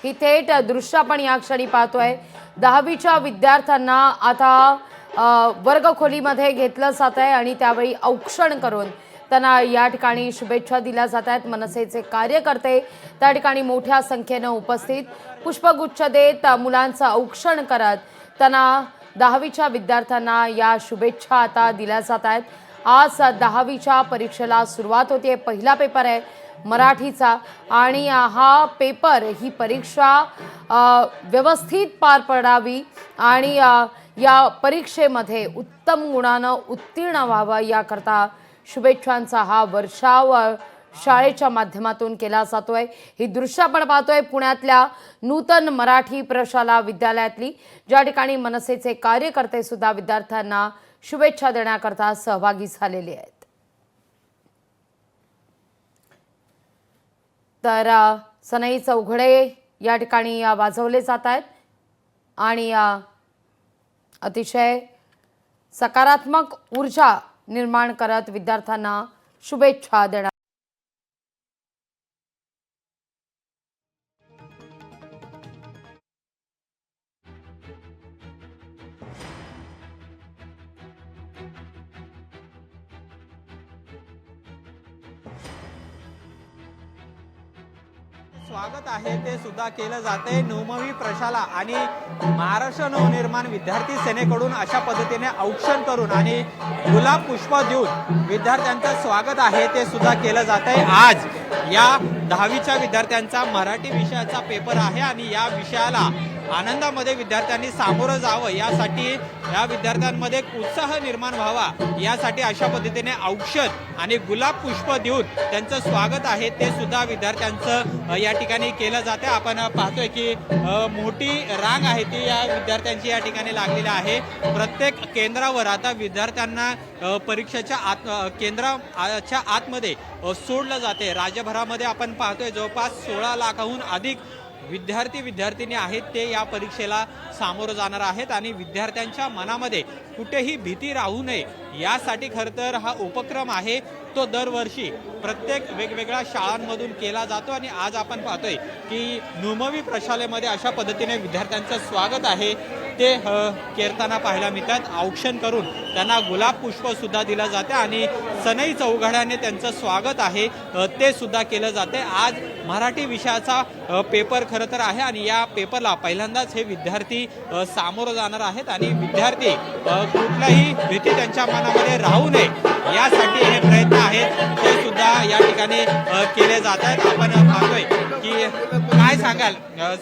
ही थेट दृश्य आपण या क्षणी पाहतोय। 10वीच्या विद्यार्थ्यांना आता वर्गखोलीमध्ये घेतलं जात आहे आणि त्यावेळी औक्षण करून त्यांना या ठिकाणी शुभेच्छा दिल्या जात आहेत। मनसेचे कार्यकर्ते त्या ठिकाणी मोठ्या संख्येने उपस्थित पुष्पगुच्छ देत मुलांचं औक्षण करत त्यांना 10वीच्या विद्यार्थ्यांना या शुभेच्छा आता दिल्या जात आहेत। आज 10वीच्या परीक्षेला सुरुवात होते। पहिला पेपर आहे मराठीचा आणि हा पेपर ही परीक्षा व्यवस्थित पार पडावी आणि या परीक्षेमध्ये उत्तम गुणानं उत्तीर्ण व्हावं याकरता शुभेच्छांचा हा वर्षाव शाळेच्या माध्यमातून केला जातोय। ही दृश्य आपण पाहतोय पुण्यातल्या नूतन मराठी प्रशाला विद्यालयातली, ज्या ठिकाणी मनसेचे कार्यकर्ते सुद्धा विद्यार्थ्यांना शुभेच्छा देण्याकरता सहभागी झालेले आहेत। तर सनई चौघडे या ठिकाणी वाजवले जात आहेत आणि अतिशय सकारात्मक ऊर्जा निर्माण करत विद्यार्थ्यांना शुभेच्छा देणार। स्वागत आहे ते सुद्धा केलं जाते। नववी प्रशाला आणि महाराष्ट्र नवनिर्माण विद्यार्थी सेनेकडून अशा पद्धतीने औक्षण करून आणि गुलाब पुष्प देऊन विद्यार्थ्यांचं स्वागत आहे ते सुद्धा केलं जाते। आज या 10वीच्या विद्यार्थ्यांचा मराठी विषयाचा पेपर आहे आणि या विषयाला आनंदामध्ये विद्यार्थ्यांनी सामोरं जावं यासाठी या विद्यार्थ्यांमध्ये उत्साह निर्माण व्हावा यासाठी अशा पद्धतीने औक्षण आणि गुलाब पुष्प देऊन त्यांचं स्वागत आहे ते सुद्धा विद्यार्थ्यांचं या ठिकाणी केलं जाते। आपण पाहतोय की मोठी रांग आहे ती या विद्यार्थ्यांची या ठिकाणी लागलेली आहे। प्रत्येक केंद्रावर आता विद्यार्थ्यांना परीक्षेच्या केंद्राच्या आतमध्ये सोडलं जाते। राज्यभरामध्ये आपण पाहतोय जवळपास 16 लाखाहून अधिक विद्यार्थी आहेत ते या परीक्षेला सामोरं जाणार आहेत आणि विद्यार्थ्यांच्या मनामध्ये कुठेही भीती राहू नये यासाठी खरं तर हा उपक्रम आहे तो दरवर्षी प्रत्येक वेगवेगळ्या शाळांमधून केला जातो आणि आज आपण पाहतोय की नववी प्रशालेमध्ये अशा पद्धतीने विद्यार्थ्यांचं स्वागत आहे ते करताना पाहायला मिळतात। औक्षण करून त्यांना गुलाब पुष्प सुद्धा दिलं जाते आणि सनई चौघड्याने त्यांचं स्वागत आहे ते सुद्धा केलं जाते। आज मराठी विषयाचा पेपर खरं तर आहे आणि या पेपरला पहिल्यांदाच हे विद्यार्थी सामोरं जाणार आहेत आणि विद्यार्थी कुठल्याही भीती त्यांच्या मनामध्ये राहू नये यासाठी हे प्रयत्न आहेत ते सुद्धा या ठिकाणी केले जात आहेत। आपण पाहतोय की काय सांगाल,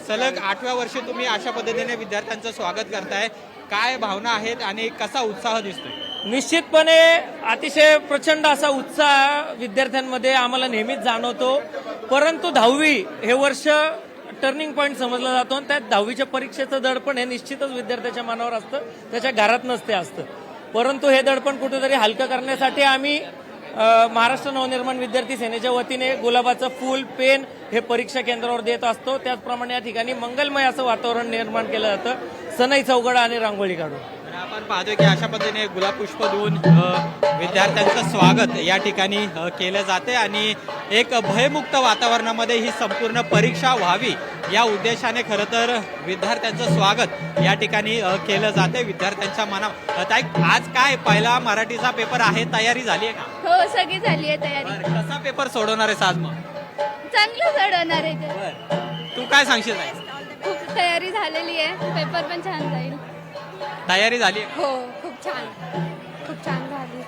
सलग 8व्या वर्षी तुम्ही अशा पद्धतीने विद्यार्थ्यांचं स्वागत करताय, काय भावना आहेत आणि कसा उत्साह दिसतोय? निश्चितपणे अतिशय प्रचंड असा उत्साह विद्यार्थ्यांमध्ये आम्हाला नेहमीच जाणवतो, परंतु 10वी हे वर्ष टर्निंग पॉईंट समजला जातो आणि त्यात 10वीच्या परीक्षेचं दडपण हे निश्चितच विद्यार्थ्याच्या मनावर असतं, त्याच्या घरात नसते असतं। परंतु हे दडपण कुठेतरी हलकं करण्यासाठी आम्ही महाराष्ट्र नवनिर्माण विद्यार्थी सेनेच्या वतीने गुलाबाचं फूल पेन हे परीक्षा केंद्रावर देत असतो। त्याचप्रमाणे या ठिकाणी मंगलमय असं वातावरण निर्माण केलं जातं सनई चौघडा आणि रांगोळी काढून। आपण पाहतोय की अशा पद्धतीने गुलाब पुष्प देऊन विद्यार्थ्यांचं स्वागत या ठिकाणी केलं जाते आणि एक भयमुक्त वातावरणामध्ये ही संपूर्ण परीक्षा व्हावी या उद्देशाने खरं तर विद्यार्थ्यांचं स्वागत या ठिकाणी केलं जाते विद्यार्थ्यांच्या मनात। आज काय पहिला मराठीचा पेपर आहे, तयारी झाली आहे का? हो, सगळी झाली आहे तयारी। कसा पेपर सोडवणार आहे आज? मग चांगलं सोडवणार आहे। तू काय सांगशील? खूप तयारी झालेली आहे, पेपर पण छान जाईल। तयारी झाली? हो, खूप छान झाली।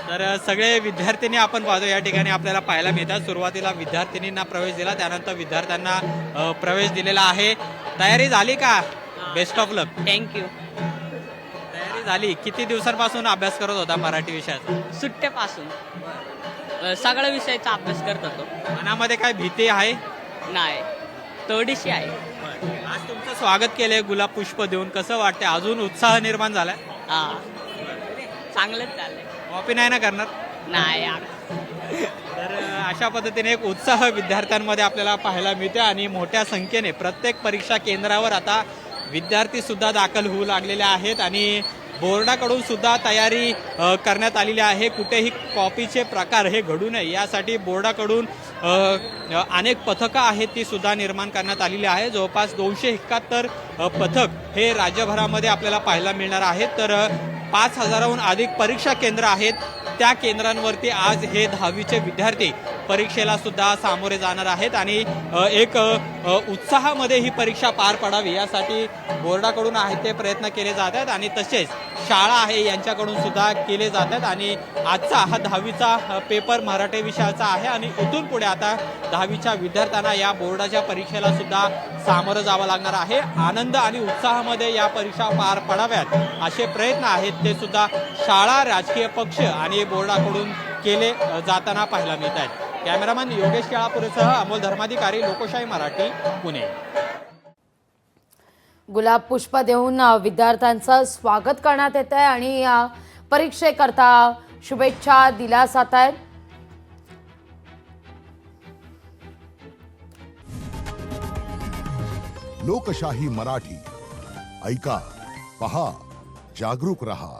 तर सगळे विद्यार्थ्यांनी आपण पाहतो या ठिकाणी आपल्याला पाहायला मिळतात। सुरुवातीला विद्यार्थिनींना प्रवेश दिला, त्यानंतर विद्यार्थ्यांना प्रवेश दिलेला आहे। तयारी झाली का? Best of luck. थँक्यू। तयारी झाली। किती दिवसांपासून अभ्यास करत होता मराठी विषयाचा? सुट्ट्यापासून सगळ्या विषयाचा अभ्यास करत होतो। मनामध्ये काय भीती आहे? नाही, थोडीशी आहे। आज तुमचं स्वागत केलंय गुलाब पुष्प देऊन, कसं वाटतंय? अजून उत्साह निर्माण झालाय? हा, चांगलंच चाललंय। कॉपी नाही ना करणार? नाही यार। तर अशा पद्धतीने एक उत्साह विद्यार्थ्यांमध्ये आपल्याला पाहायला मिळते आणि मोठ्या संख्येने प्रत्येक परीक्षा केंद्रावर आता विद्यार्थी सुद्धा दाखल होऊ लागलेले आहेत आणि बोर्डाकडून सुद्धा तयारी करण्यात आलेली आहे। कुठेही कॉपीचे प्रकार हे घडू नये यासाठी बोर्डाकडून अनेक पथकं आहेत ती सुद्धा निर्माण करण्यात आलेली आहे. जवळपास 271 पथक हे राज्यभरामध्ये आपल्याला पाहायला मिळणार आहेत. तर 5,000हून अधिक परीक्षा केंद्र आहेत. त्या केंद्रांवरती आज हे 10वीचे विद्यार्थी परीक्षेला सुद्धा सामोरे जाणार आहेत आणि एक उत्साहामध्ये ही परीक्षा पार पडावी यासाठी बोर्डाकडून आहेत ते प्रयत्न केले जात आहेत आणि तसेच शाळा आहे यांच्याकडून सुद्धा केले जात आहेत. आणि आजचा हा 10वीचा पेपर मराठी विषयाचा आहे आणि इथून पुढे आता 10वीच्या विद्यार्थ्यांना या बोर्डाच्या परीक्षेला सुद्धा सामोरं जावं लागणार आहे. आनंद आणि उत्साहामध्ये या परीक्षा पार पडाव्यात असे प्रयत्न आहेत ते सुद्धा शाळा, राजकीय पक्ष आणि बोर्डाकडून केले जाताना पाहायला मिळत आहेत. कॅमेरामॅन योगेश केळापुरेसह अमोल धर्माधिकारी, लोकशाही मराठी, पुणे. गुलाब पुष्प देऊन विद्यार्थ्यांचं स्वागत करण्यात येत आहे आणि परीक्षेकरता शुभेच्छा दिल्या जात आहेत. लोकशाही मराठी ऐका, पहा, जागरूक रहा.